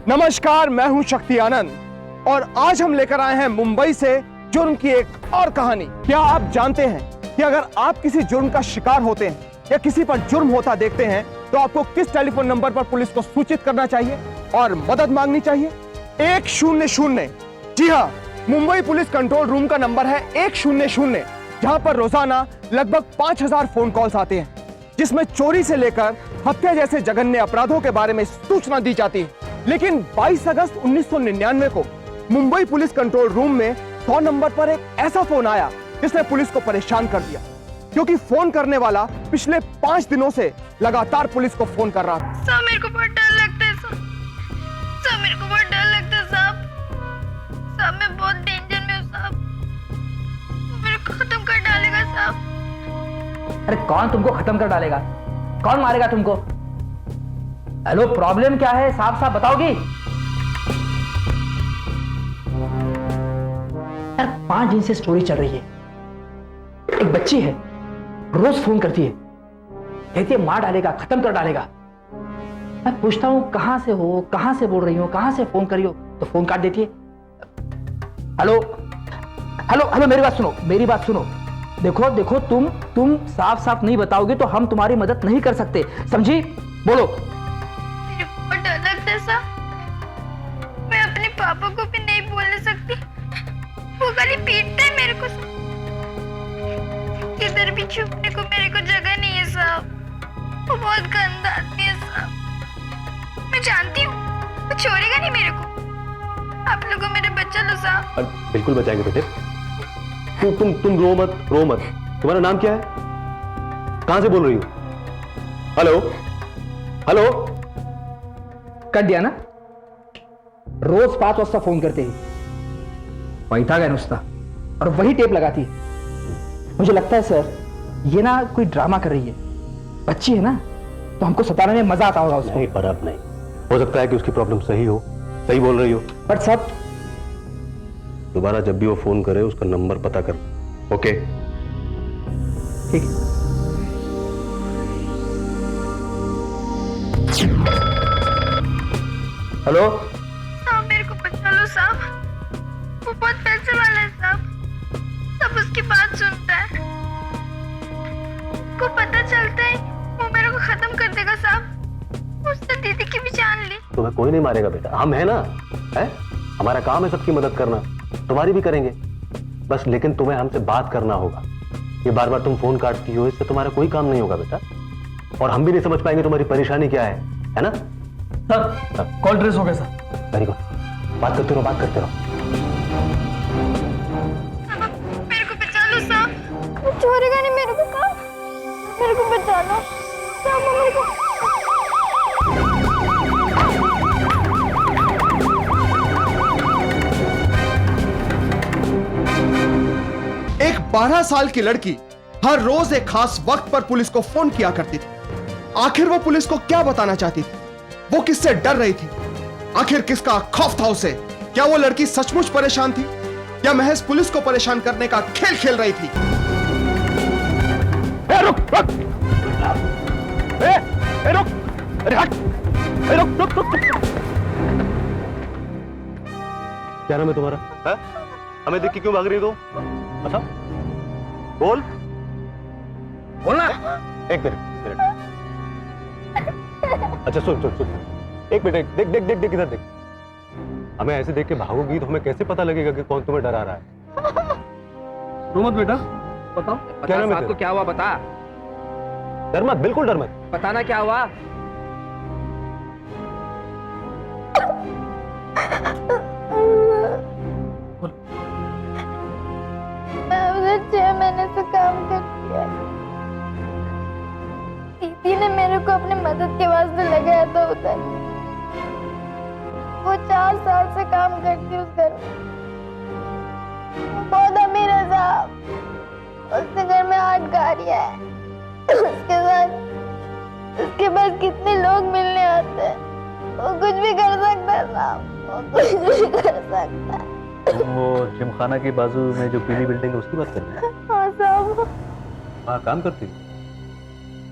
नमस्कार, मैं हूं शक्ति आनंद और आज हम लेकर आए हैं मुंबई से जुर्म की एक और कहानी। क्या आप जानते हैं कि अगर आप किसी जुर्म का शिकार होते हैं या किसी पर जुर्म होता देखते हैं तो आपको किस टेलीफोन नंबर पर पुलिस को सूचित करना चाहिए और मदद मांगनी चाहिए? 100। जी हाँ, मुंबई पुलिस कंट्रोल रूम का नंबर है 100, जहां पर रोजाना लगभग 5000 फोन कॉल्स आते हैं, जिसमें चोरी से लेकर हत्या जैसे जघन्य अपराधों के बारे में सूचना दी जाती है। लेकिन 22 अगस्त 1999 को मुंबई पुलिस कंट्रोल रूम में 100 नंबर पर एक ऐसा फोन आया जिसने पुलिस को परेशान कर दिया, क्योंकि फोन करने वाला पिछले 5 दिनों से लगातार पुलिस को फोन कर रहा था। साहब, मेरे को बहुत डर लगता है साहब, मेरे को बहुत डर लगता है साहब, मैं बहुत डेंजर में हूँ साहब, वो मेरे को खत्म कर डालेगा साहब। अरे कौन तुमको खत्म कर डालेगा? कौन मारेगा तुमको? हेलो, प्रॉब्लम क्या है? साफ साफ बताओगी? यार 5 दिन से स्टोरी चल रही है। एक बच्ची है, रोज फोन करती है, कहती है मार डालेगा, खत्म कर डालेगा। मैं पूछता हूं कहां से हो, कहां से बोल रही हो, कहां से फोन करी हो, तो फोन काट देती है। हेलो हेलो हेलो, मेरी बात सुनो। देखो देखो, तुम साफ साफ नहीं बताओगे तो हम तुम्हारी मदद नहीं कर सकते, समझी? बोलो। मेरे को बहुत डर लगता है साहब, मैं अपने पापा को भी नहीं बोलने सकती, वो खाली पीटता है मेरे को। किधर भी छुपने को मेरे को जगह नहीं है साहब, वो बहुत गंदा आदमी है साहब, मैं जानती हूँ वो छोड़ेगा नहीं मेरे को। आप लोगों मेरे बच्चा लो साहब। बिल्कुल बचाएंगे बेटे, तुम रो मत। तुम्हारा नाम क्या है? कहां से बोल रही हो? Hello hello. कर दिया ना? रोज 5 वाजता फोन करते ही वैताग है नुसता, और वही टेप लगाती है। मुझे लगता है सर ये ना कोई ड्रामा कर रही है। बच्ची है ना, तो हमको सताने में मजा आता होगा उसको। नहीं, पर अब नहीं हो सकता है कि उसकी प्रॉब्लम सही हो, सही बोल रही हो। बट सब दोबारा जब भी वो फोन करे उसका नंबर पता कर। ओके, ठीक है। हेलो साहब, मेरे को बचा लो साहब, वो बहुत पैसे वाला है साहब, सब उसकी बात सुनता है, को पता चलता है वो मेरे को खत्म कर देगा साहब, उसने दीदी की भी जान ली। तुम्हें कोई नहीं मारेगा बेटा, हम है ना, है? हमारा काम है सबकी मदद करना, तुम्हारी भी करेंगे बस। लेकिन तुम्हें हमसे बात करना होगा। ये बार बार तुम फोन काटती हो, इससे तुम्हारा कोई काम नहीं होगा बेटा, और हम भी नहीं समझ पाएंगे तुम्हारी परेशानी क्या है ना? सर, कॉल ट्रेस हो गया सर। वेरी गुड, बात करते रहो। मेरे को बचा लो साहब, वो छोड़ेगा नहीं मेरे को साहब, मेरे को बचा लो साहब, मेरे को। एक 12 साल की लड़की हर रोज एक खास वक्त पर पुलिस को फोन किया करती थी। आखिर वो पुलिस को क्या बताना चाहती थी? वो किससे डर रही थी? आखिर किसका खौफ था उसे? क्या वो लड़की सचमुच परेशान थी या महज पुलिस को परेशान करने का खेल खेल रही थी? रुक। अरे हट। रुक। क्या नाम है तुम्हारा? है? हमें देख के क्यों भाग रही हो? अच्छा, बोलना। एक मिनट। अच्छा सुन, एक मिनट, देख इधर देख। हमें ऐसे देख के भागोगी तो हमें कैसे पता लगेगा कि कौन तुम्हें डरा रहा है? रो मत बेटा, बताओ क्या नाम है आपको? क्या हुआ बता। डर मत, बिल्कुल डर मत। बताना क्या हुआ। मैं उधर 6 महीने से काम करती है, दीदी ने मेरे को अपने मदद के वास्ते लगाया था उधर। वो 4 साल से काम करती उस घर में, बहुत अमीर है साहब, उसके घर में 8 गाड़ियां है, उसके पास कितने लोग मिलने आते हैं, वो कुछ भी कर सकता है साहब, वो कुछ भी कर सकता है। वो जिमखाना के बाजू में जो पीली बिल्डिंग है उसकी बात कर रही है? हाँ साहब। वहाँ काम करती है।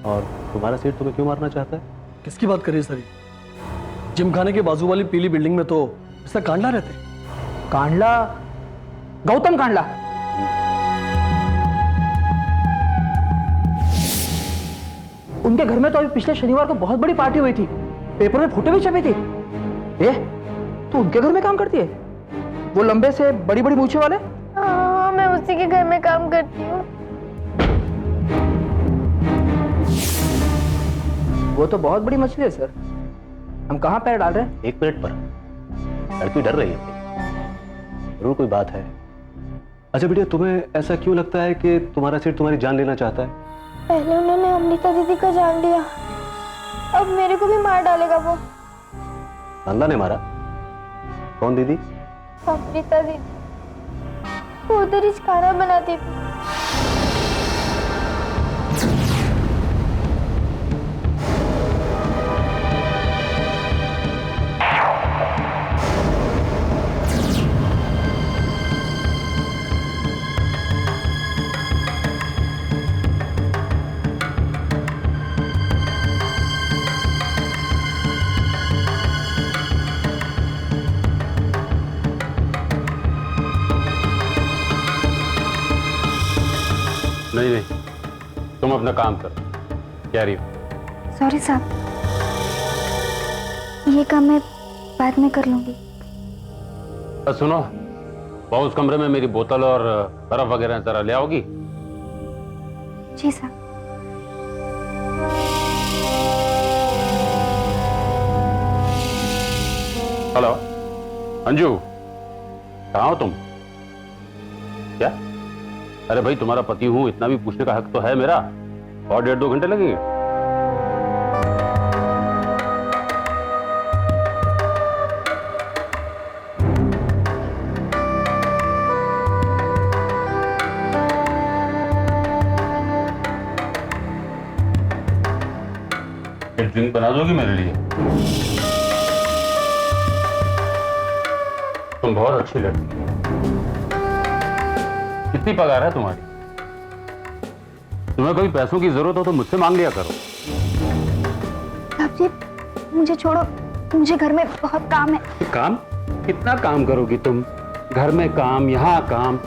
और तुम्हारा सेठ तुम्हें क्यों मारना चाहता है? किसकी बात कर रही है सर? जिमखाने के बाजू वाली पीली बिल्डिंग में तो मिस्टर कांडला रहते। कांडला? गौतम कांडला? उनके घर में तो अभी पिछले शनिवार को बहुत बड़ी पार्टी हुई थी, पेपर में फोटो भी छपी थी। तो उनके घर में काम करती है? वो लंबे से बड़ी बड़ी मूछें वाले? हाँ, मैं उसी के घर में काम करती हूँ। वो तो बहुत बड़ी मछली है सर। हम कहाँ पैर डाल रहे हैं? 1 मिनट पर लड़की डर रही है, जरूर कोई बात है। अच्छा बेटिया, तुम्हें ऐसा क्यों लगता है कि तुम्हारा सेठ तुम्हारी जान लेना चाहता है? पहले उन्होंने अमृता दीदी का जान लिया, अब मेरे को भी मार डालेगा वो। कांडला ने मारा? कौन दीदी? अमृता दीदी, वो उधर ही खाना बनाती थी। नहीं नहीं, तुम अपना काम करो। क्या रही हो? सॉरी साहब, ये काम मैं बाद में कर लूंगी। सुनो, वो उस कमरे में मेरी बोतल और बर्फ वगैरह जरा ले आओगी? जी साहब। हेलो अंजू, कहाँ हो तुम? क्या? अरे भाई, तुम्हारा पति हूं, इतना भी पूछने का हक तो है मेरा। और 1.5-2 घंटे लगेंगे? एक ड्रिंक बना दोगी मेरे लिए? तुम बहुत अच्छी लड़की हो। कितनी पगार है तुम्हारी? तुम्हें कभी पैसों की जरूरत हो तो मुझसे मांग लिया करो। साहब जी, मुझे छोड़ो, मुझे घर में बहुत काम है। काम? कितना काम करोगी तुम? घर में काम, यहाँ काम।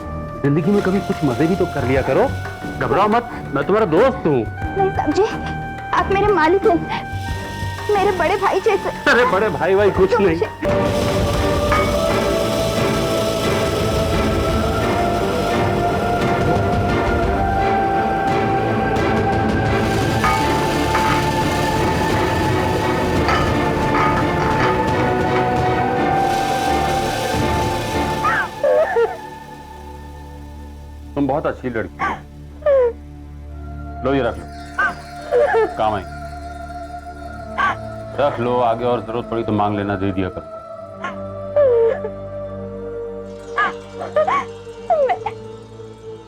जिंदगी में कभी कुछ मजे भी तो कर लिया करो। घबराओ मत, मैं तुम्हारा दोस्त हूँ। नहीं साहब जी, आप मेरे मालिक हैं, मेरे बड़े भाई जैसे। अरे बड़े भाई कुछ नहीं। तुम बहुत अच्छी लड़की हो। लो ये रख लो, काम आएगी। रख लो, आगे और जरूरत पड़ी तो मांग लेना, दे दिया करो।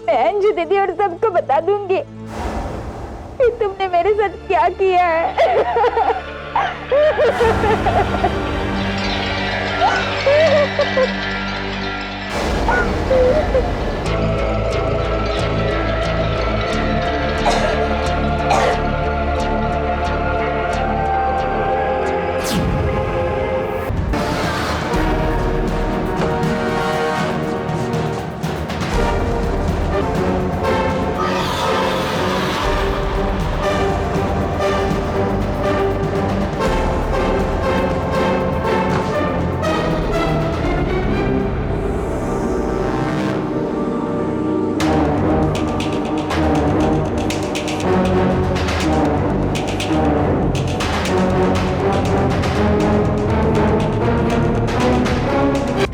मैं अंजू दीदी और सबको बता दूंगी कि तुमने मेरे साथ क्या किया है।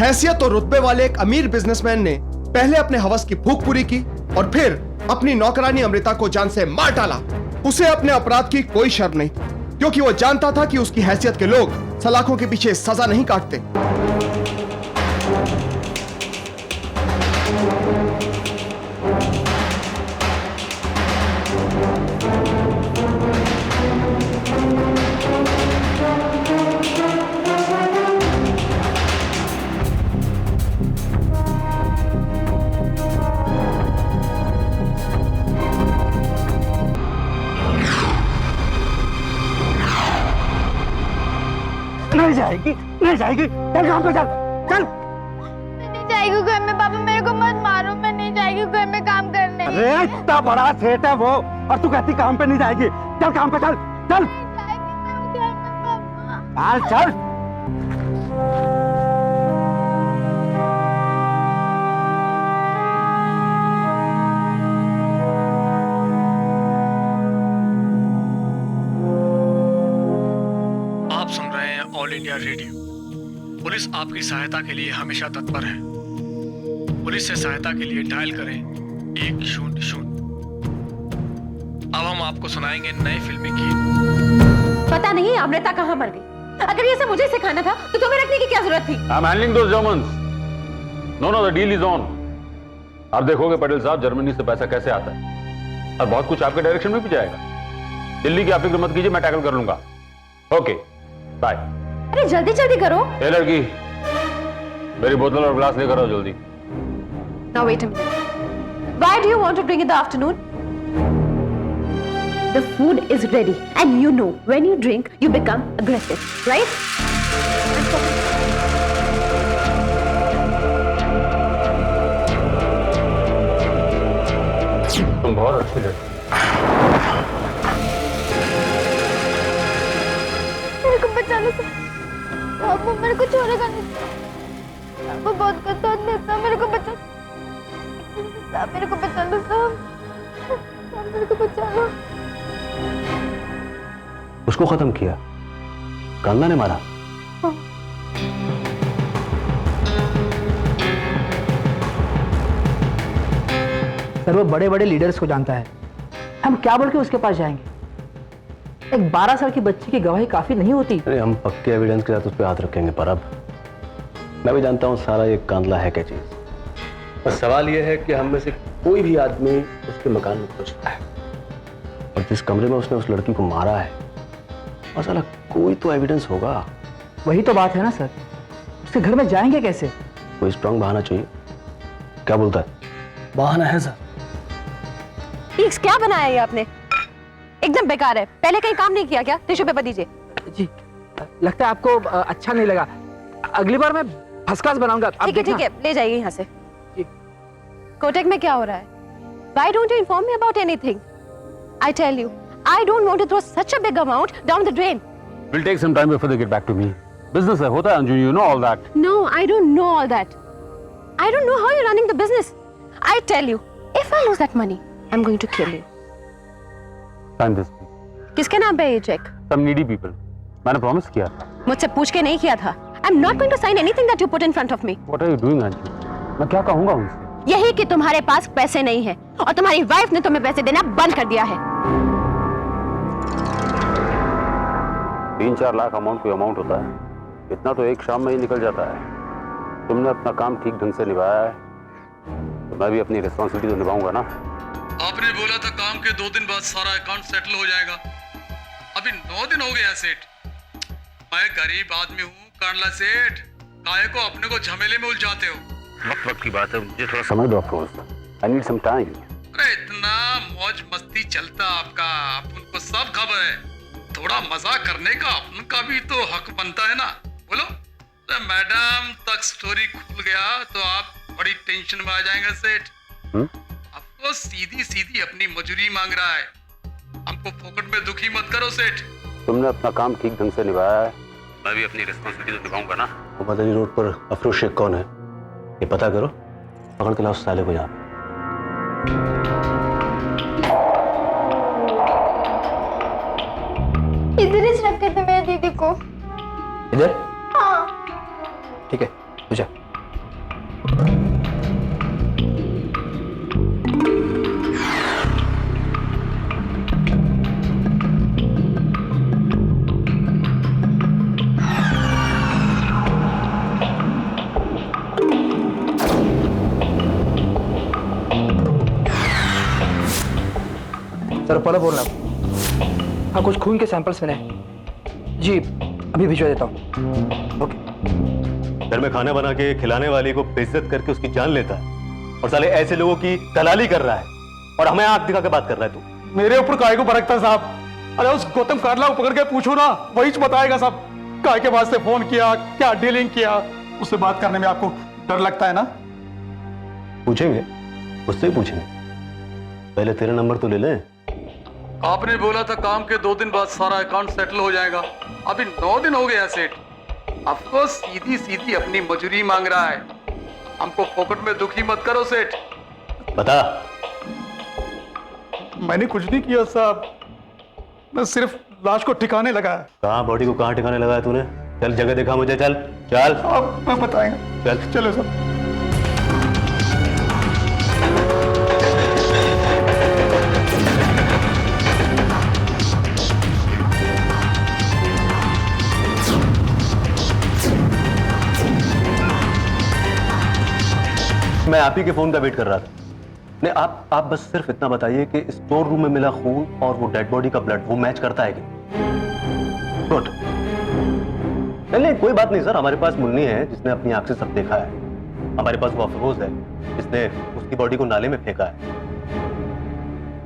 हैसियत और रुतबे वाले एक अमीर बिजनेसमैन ने पहले अपने हवस की भूख पूरी की और फिर अपनी नौकरानी अमृता को जान से मार डाला। उसे अपने अपराध की कोई शर्म नहीं थी, क्योंकि वो जानता था कि उसकी हैसियत के लोग सलाखों के पीछे सजा नहीं काटते। नहीं जा, जाएगी, नहीं जाएगी, चल काम पे चल, चल। मैं नहीं जाएगी घर में, पापा मेरे को मत मारो, मैं नहीं जाएगी घर में काम करने। अरे इतना बड़ा सेठ है वो, और तू कहती काम पे नहीं जाएगी, चल काम पे चल, चल। चल चल। आप सुन रहे हैं ऑल इंडिया रेडियो। पुलिस आपकी सहायता के लिए हमेशा तत्पर है। पुलिस से सहायता के लिए डायल करें 100। अब हम आपको सुनाएंगे नए फिल्मी गीत। पता नहीं अमृता कहाँ मर गई। अगर ये सब मुझे सिखाना था तो तुम्हें रखने की क्या जरूरत थी? I'm handling those Germans. No, the deal is on. आप देखोगे पटेल साहब, जर्मनी से पैसा कैसे आता है, और बहुत कुछ आपके डायरेक्शन में भी जाएगा। दिल्ली की आप फिक्र मत कीजिए, मैं टैकल कर लूंगा। Okay, bye. अरे जल्दी जल्दी करो। ए लड़की, मेरी बोतल और ग्लास लेकर आओ जल्दी। Now wait a minute. Why do you want to drink in the afternoon? The food is ready, and you know when you drink, you become aggressive, right? तुम बहुत अच्छी लड़की। मेरे को बचा लो सर, पापा मेरे को छोड़ेगा नहीं, पापा बहुत पसंद देता, मेरे को बचा, साहब मेरे को बचा लो साहब, साहब मेरे को बचा लो। उसको खत्म किया, कांदा ने मारा। सर वो बड़े बड़े लीडर्स को जानता है, हम क्या बोल के उसके पास जाएंगे? एक 12 साल की बच्ची की गवाही काफी नहीं होती? अरे हम पक्के एविडेंस के साथ उस पर हाथ रखेंगे, पर अब मैं भी जानता हूँ सारा ये कांदला है क्या चीज। बस सवाल ये है कि हम में से कोई भी आदमी उसके मकान में पहुंचता है, और जिस कमरे में उसने उस लड़की को मारा है, मसाला कोई तो एविडेंस होगा। वही तो बात है ना सर, उसके घर में जाएंगे कैसे? कोई स्ट्रांग बहाना चाहिए। क्या बोलता है? बहाना है सर। Peaks, क्या बनाया ये आपने? एकदम बेकार है। पहले कहीं काम नहीं किया क्या? टिश्यू पेपर दीजिए। जी, लगता है आपको अच्छा नहीं लगा। अगली बार मैं फर्स्ट क्लास बनाऊंगा। ठीक है, ले जाइए यहाँ से। कोटेक में क्या हो रहा है? Why don't you inform me about anything? I tell you, I don't want to throw such a big amount down the drain. Will take some time before they get back to me. Business है, होता है Anju, you know all that. No, I don't know all that. I don't know how you're running the business. I tell you, if I lose that money, I'm going to kill you. Sign this. किसके नाम पे है ये check? Some needy people. मैंने promise किया था। मुझसे पूछ के नहीं किया था। I'm not going to sign anything that you put in front of me. What are you doing Anju? मैं क्या कहूँगा उनसे? यही कि तुम्हारे पास पैसे नहीं है और तुम्हारी वाइफ ने तुम्हें पैसे देना बंद कर दिया है। 3-4 लाख अमाउंट कोई अमाउंट होता है? इतना तो एक शाम में ही निकल जाता है। तुमने अपना काम ठीक ढंग से निभाया है, तो मैं भी अपनी रिस्पॉन्सिबिलिटी तो निभाऊंगा ना। आपने बोला था काम के 2 दिन बाद सारा अकाउंट सेटल हो जाएगा। अभी 9 दिन हो गए हैं सेठ। मैं गरीब आदमी हूँ कांडला सेठ, काहे को अपने को झमेले में उलझाते हो? वक्त की बात है, मुझे थोड़ा समय दो Afroz. I need some time. अरे इतना मौज मस्ती चलता आपका, अपन को सब खबर है। थोड़ा मजाक करने का अपन का भी तो हक बनता है ना। बोलो। तो मैडम तक स्टोरी खुल गया तो आप बड़ी टेंशन में आ जाएंगे सेठ। आपको सीधी सीधी अपनी मजूरी मांग रहा है, हमको फोकट में दुखी मत करो सेठ। तुमने अपना काम ठीक ढंग से निभाया है, मैं भी अपनी रिस्पॉन्सिबिलिटी तो निभाऊंगा ना। वो मदनी रोड पर अफरोज शेख कौन है, ये पता करो, पकड़ के लाओ उस साले को यहाँ। इधर ही रखे थे मेरी दीदी को। इधर? हाँ। ठीक है, तू जा। सर पहले बोलना। हाँ, कुछ खून के सैंपल्स मिले जी, अभी भिजवा देता हूँ। ओके। घर में खाना बना के खिलाने वाली को बेइज्जत करके उसकी जान लेता है, और साले ऐसे लोगों की दलाली कर रहा है, और हमें आंख दिखा के बात कर रहा है तू। मेरे ऊपर काहे को बरकता साहब? अरे उस गौतम कांडला को पकड़ के पूछो ना, वही बताएगा सब। काय के वास्ते फोन किया, क्या डीलिंग किया, उससे बात करने में आपको डर लगता है ना? पूछेंगे, उससे ही पूछेंगे। पहले तेरा नंबर तो ले ले। आपने बोला था काम के 2 दिन बाद सारा अकाउंट सेटल हो जाएगा। अभी 9 दिन हो गया सेठ। आपको सीधी सीधी अपनी मजूरी मांग रहा है। हमको पॉकेट में दुखी मत करो सेठ। बता। मैंने कुछ नहीं किया साहब, मैं सिर्फ लाश को ठिकाने लगा। कहाँ बॉडी को कहाँ ठिकाने लगाया तूने? चल जगह दिखा मुझे, चल चल। आप मैं बताएंगे। चल चलो साहब। मैं आप ही के फोन का वेट कर रहा था। नहीं, आप बस सिर्फ इतना बताइए कि स्टोर रूम में मिला खून और वो डेड बॉडी का ब्लड वो मैच करता है कि? गुड। नहीं, कोई बात नहीं सर, हमारे पास मुन्नी है जिसने अपनी आंख से सब देखा है। हमारे पास वो अफरोज है जिसने उसकी बॉडी को नाले में फेंका है।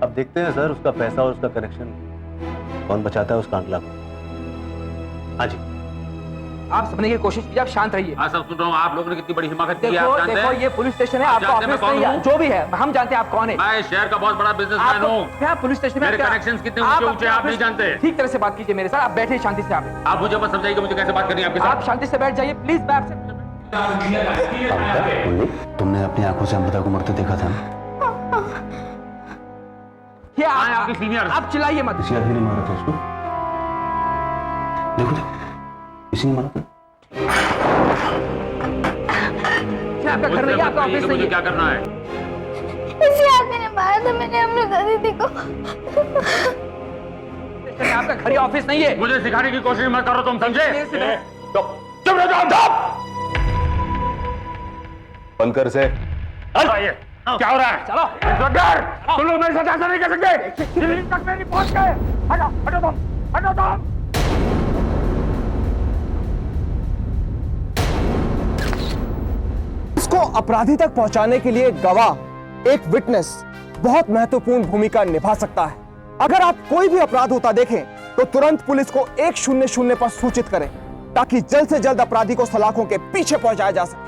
अब देखते हैं सर उसका पैसा और उसका कनेक्शन कौन बचाता है उस कांटला को। हाँ जी, आप समझने की कोशिश कीजिए, आप शांत रहिए। हाँ सब सुन रहा हूँ, आप लोगों ने कितनी बड़ी हिम्मत की है, देखो आप जानते देखो, हैं? ये पुलिस स्टेशन है, आपका जानते हैं ऑफिस मैं नहीं कौन है, हूँ? जो भी है हम जानते हैं आप कौन है। मैं इस शहर का बहुत बड़ा बिजनेसमैन हूँ। क्या पुलिस स्टेशन में मेरे क्या- connections कितने आप ऊंचे ऊंचे अपने आप नहीं ऑफिस- जानते। ठीक तरह से बात कीजिए मेरे साथ, आप बैठे शांति से। आप मुझे मत समझाइए मुझे कैसे बात करनी है आपके आप साथ। शांति से बैठ जाइए प्लीज। मैं आपसे मुन्नी, तुमने अपनी आंखों से अमृता को मरते देखा था ना? ये कहाँ है आपके सीनियर? आप चिल्लाइए मत। किसी आदमी ने मारा था उसको। देखो देखो, किसी ने मारा था। क्या आपका घर नहीं है, आपका ऑफिस नहीं मुझे है। क्या करना है? किसी आदमी ने मारा था मैंने अमृता दीदी को। आपका घर या ऑफिस नहीं है। मुझे सिखाने की कोशिश मत करो, तुम समझे? मेरे से बैठ। चुप रहो, चुप। बंद कर से। आइए, क्या हो रहा है? चलो। इंस्पेक्टर, तुम लोग मेरे साथ ऐसा नहीं कर सकते। दिल्ली तक मेरी पहुंच गए। हटो हटो तुम, हटो तुम। इसको अपराधी तक पहुंचाने के लिए गवाह, एक विटनेस बहुत महत्वपूर्ण भूमिका निभा सकता है। अगर आप कोई भी अपराध होता देखें तो तुरंत पुलिस को 100 पर सूचित करें ताकि जल्द से जल्द अपराधी को सलाखों के पीछे पहुंचाया जा सके।